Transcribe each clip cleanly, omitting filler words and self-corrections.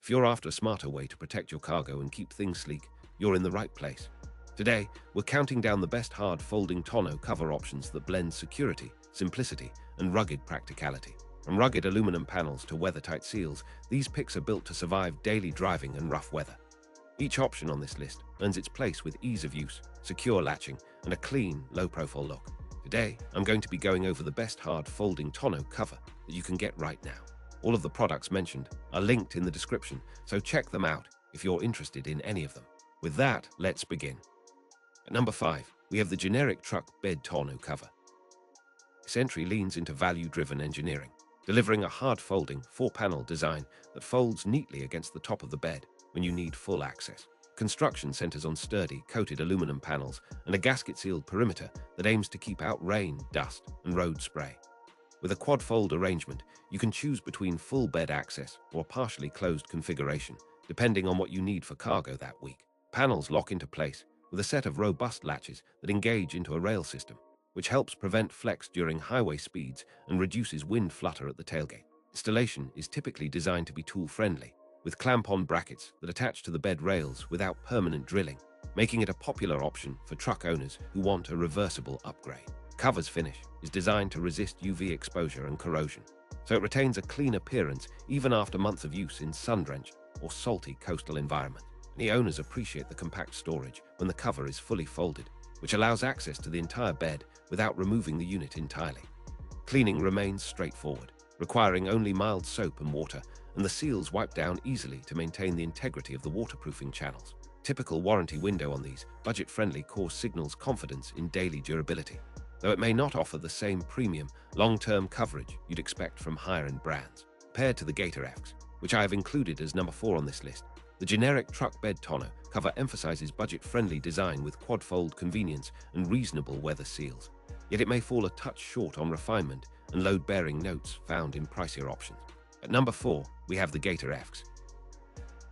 If you're after a smarter way to protect your cargo and keep things sleek, you're in the right place. Today, we're counting down the best hard folding tonneau cover options that blend security, simplicity, and rugged practicality. From rugged aluminum panels to weather-tight seals, these picks are built to survive daily driving and rough weather. Each option on this list earns its place with ease of use, secure latching, and a clean, low-profile look. Today, I'm going to be going over the best hard folding tonneau cover that you can get right now. All of the products mentioned are linked in the description, so check them out if you're interested in any of them. With that, let's begin. At number 5, we have the generic truck bed tonneau cover. This entry leans into value-driven engineering, delivering a hard-folding, 4-panel design that folds neatly against the top of the bed when you need full access. Construction centers on sturdy, coated aluminum panels and a gasket-sealed perimeter that aims to keep out rain, dust, and road spray. With a quad-fold arrangement, you can choose between full bed access or partially closed configuration, depending on what you need for cargo that week. Panels lock into place with a set of robust latches that engage into a rail system, which helps prevent flex during highway speeds and reduces wind flutter at the tailgate. Installation is typically designed to be tool-friendly, with clamp-on brackets that attach to the bed rails without permanent drilling, making it a popular option for truck owners who want a reversible upgrade. Cover's finish is designed to resist UV exposure and corrosion, so it retains a clean appearance even after months of use in sun-drenched or salty coastal environments. Many owners appreciate the compact storage when the cover is fully folded, which allows access to the entire bed without removing the unit entirely. Cleaning remains straightforward, requiring only mild soap and water, and the seals wipe down easily to maintain the integrity of the waterproofing channels. Typical warranty window on these budget-friendly cores signals confidence in daily durability, though it may not offer the same premium, long-term coverage you'd expect from higher-end brands. Paired to the Gator EFX, which I have included as number 4 on this list, the generic truck bed tonneau cover emphasizes budget-friendly design with quad-fold convenience and reasonable weather seals, yet it may fall a touch short on refinement and load-bearing notes found in pricier options. At number 4, we have the Gator EFX.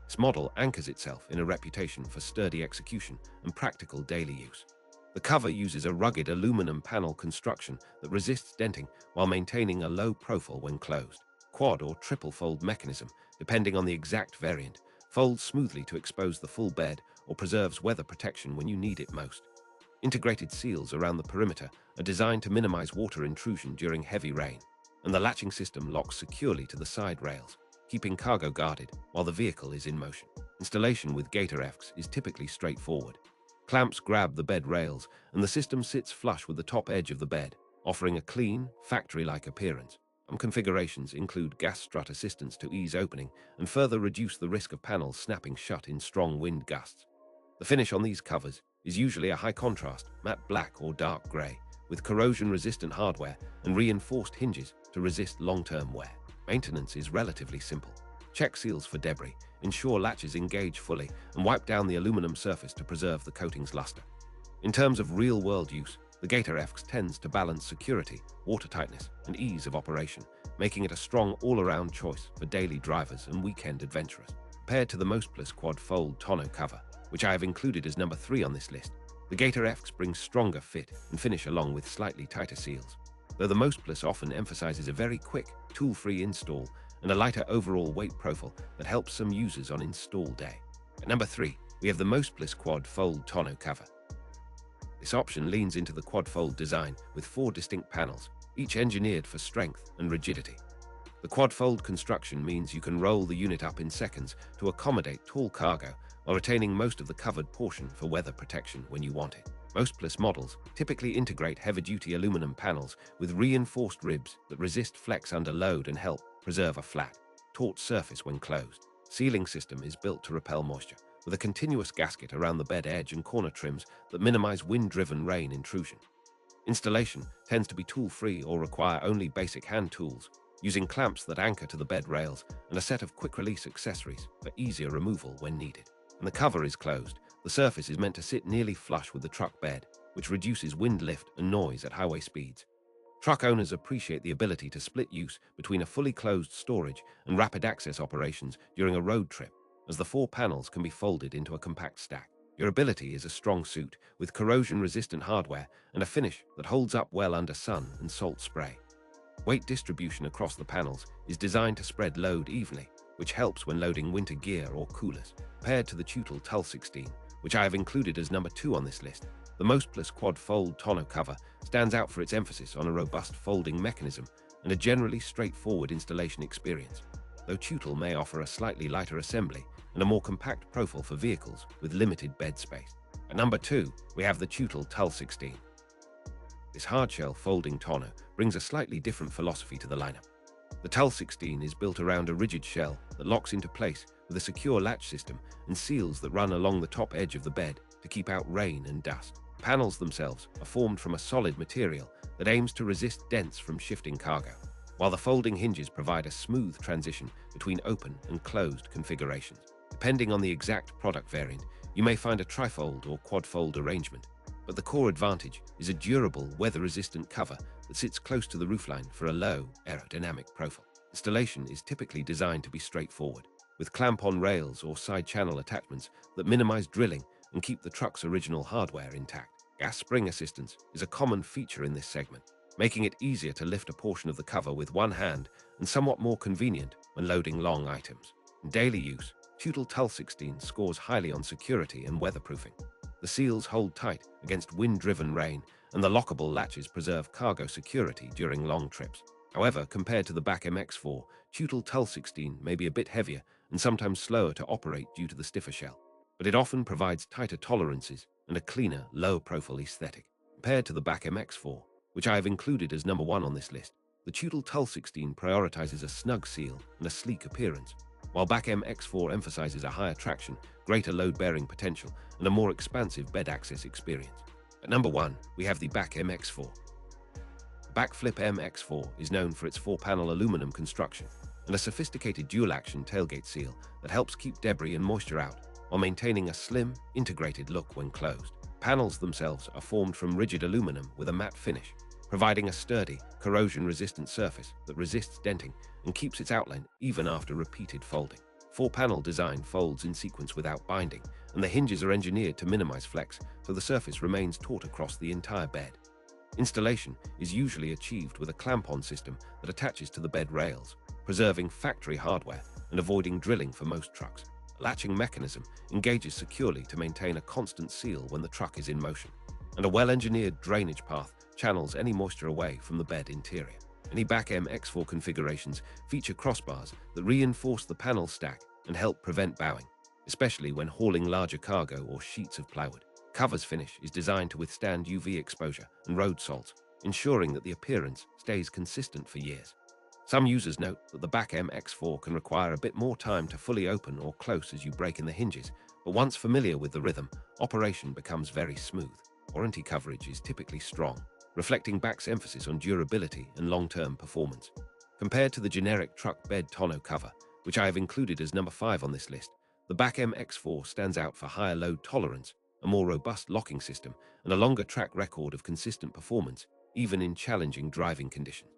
This model anchors itself in a reputation for sturdy execution and practical daily use. The cover uses a rugged aluminum panel construction that resists denting while maintaining a low profile when closed. Quad or triple fold mechanism, depending on the exact variant, folds smoothly to expose the full bed or preserves weather protection when you need it most. Integrated seals around the perimeter are designed to minimize water intrusion during heavy rain, and the latching system locks securely to the side rails, keeping cargo guarded while the vehicle is in motion. Installation with Gator EFX is typically straightforward. Clamps grab the bed rails, and the system sits flush with the top edge of the bed, offering a clean, factory-like appearance. Some configurations include gas strut assistance to ease opening and further reduce the risk of panels snapping shut in strong wind gusts. The finish on these covers is usually a high-contrast, matte black or dark gray, with corrosion-resistant hardware and reinforced hinges to resist long-term wear. Maintenance is relatively simple. Check seals for debris, ensure latches engage fully, and wipe down the aluminum surface to preserve the coating's luster. In terms of real-world use, the Gator EFX tends to balance security, watertightness, and ease of operation, making it a strong all-around choice for daily drivers and weekend adventurers. Paired to the MOSTPLUS quad fold tonneau cover, which I have included as number 3 on this list, the Gator EFX brings stronger fit and finish along with slightly tighter seals, though the MOSTPLUS often emphasizes a very quick, tool-free install and a lighter overall weight profile that helps some users on install day. At number 3, we have the MOSTPLUS quad fold tonneau cover. This option leans into the quad-fold design with 4 distinct panels, each engineered for strength and rigidity. The quad-fold construction means you can roll the unit up in seconds to accommodate tall cargo while retaining most of the covered portion for weather protection when you want it. MOSTPLUS models typically integrate heavy-duty aluminum panels with reinforced ribs that resist flex under load and help preserve a flat, taut surface when closed. Sealing system is built to repel moisture, with a continuous gasket around the bed edge and corner trims that minimize wind-driven rain intrusion. Installation tends to be tool-free or require only basic hand tools, using clamps that anchor to the bed rails and a set of quick-release accessories for easier removal when needed. When the cover is closed, the surface is meant to sit nearly flush with the truck bed, which reduces wind lift and noise at highway speeds. Truck owners appreciate the ability to split use between a fully closed storage and rapid access operations during a road trip, as the 4 panels can be folded into a compact stack. Durability is a strong suit, with corrosion-resistant hardware and a finish that holds up well under sun and salt spray. Weight distribution across the panels is designed to spread load evenly, which helps when loading winter gear or coolers. Compared to the Tutel 16, which I have included as number 2 on this list, the MOSTPLUS quad fold tonneau cover stands out for its emphasis on a robust folding mechanism and a generally straightforward installation experience, though Tutel may offer a slightly lighter assembly and a more compact profile for vehicles with limited bed space. At number 2, we have the Tutel 16. This hardshell folding tonneau brings a slightly different philosophy to the lineup. The Tutel 16 is built around a rigid shell that locks into place with a secure latch system and seals that run along the top edge of the bed to keep out rain and dust. Panels themselves are formed from a solid material that aims to resist dents from shifting cargo, while the folding hinges provide a smooth transition between open and closed configurations. Depending on the exact product variant, you may find a trifold or quadfold arrangement, but the core advantage is a durable, weather-resistant cover that sits close to the roofline for a low aerodynamic profile. Installation is typically designed to be straightforward, with clamp-on rails or side-channel attachments that minimize drilling and keep the truck's original hardware intact. Gas spring assistance is a common feature in this segment, making it easier to lift a portion of the cover with one hand and somewhat more convenient when loading long items. In daily use, Tutel 16 scores highly on security and weatherproofing. The seals hold tight against wind-driven rain, and the lockable latches preserve cargo security during long trips. However, compared to the BAK MX4, Tutel 16 may be a bit heavier and sometimes slower to operate due to the stiffer shell, but it often provides tighter tolerances and a cleaner, low-profile aesthetic. Compared to the BAK MX4, which I have included as number 1 on this list, the Tutel 16 prioritizes a snug seal and a sleek appearance, while BAK MX4 emphasizes a higher traction, greater load-bearing potential, and a more expansive bed access experience. At number 1, we have the BAK MX4. The BAKFlip MX4 is known for its 4-panel aluminum construction and a sophisticated dual-action tailgate seal that helps keep debris and moisture out while maintaining a slim, integrated look when closed. Panels themselves are formed from rigid aluminum with a matte finish, providing a sturdy, corrosion-resistant surface that resists denting and keeps its outline even after repeated folding. 4-panel design folds in sequence without binding, and the hinges are engineered to minimize flex so the surface remains taut across the entire bed. Installation is usually achieved with a clamp-on system that attaches to the bed rails, preserving factory hardware and avoiding drilling for most trucks. A latching mechanism engages securely to maintain a constant seal when the truck is in motion, and a well-engineered drainage path channels any moisture away from the bed interior. Many BAK MX4 configurations feature crossbars that reinforce the panel stack and help prevent bowing, especially when hauling larger cargo or sheets of plywood. Cover's finish is designed to withstand UV exposure and road salts, ensuring that the appearance stays consistent for years. Some users note that the BAK MX4 can require a bit more time to fully open or close as you break in the hinges, but once familiar with the rhythm, operation becomes very smooth. Warranty coverage is typically strong, reflecting BAK's emphasis on durability and long-term performance. Compared to the generic truck bed tonneau cover, which I have included as number 5 on this list, the BAK MX4 stands out for higher load tolerance, a more robust locking system, and a longer track record of consistent performance, even in challenging driving conditions.